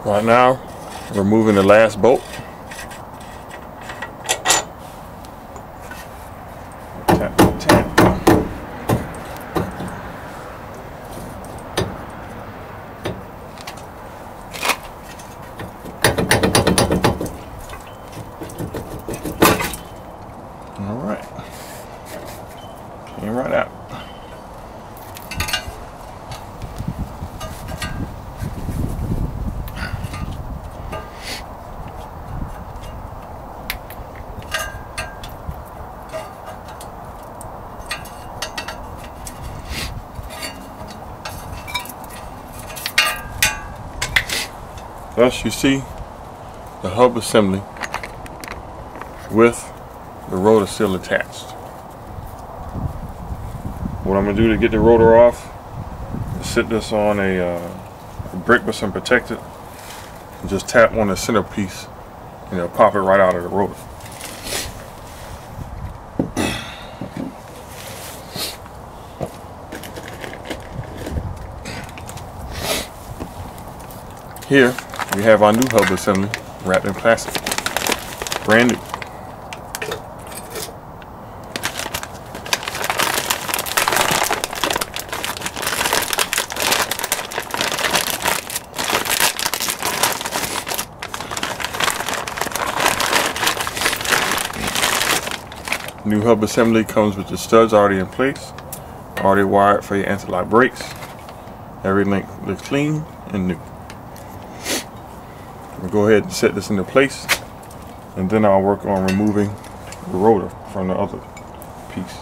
Right now, removing the last bolt. Tap, tap. All right. Came right out. Thus you see the hub assembly with the rotor still attached. What I'm going to do to get the rotor off is sit this on a brick with some protectant and just tap on the centerpiece and it'll pop it right out of the rotor. Here we have our new hub assembly wrapped in plastic, brand new. New hub assembly comes with the studs already in place, already wired for your anti-lock brakes. Every link looks clean and new. We'll go ahead and set this into place, and then I'll work on removing the rotor from the other piece.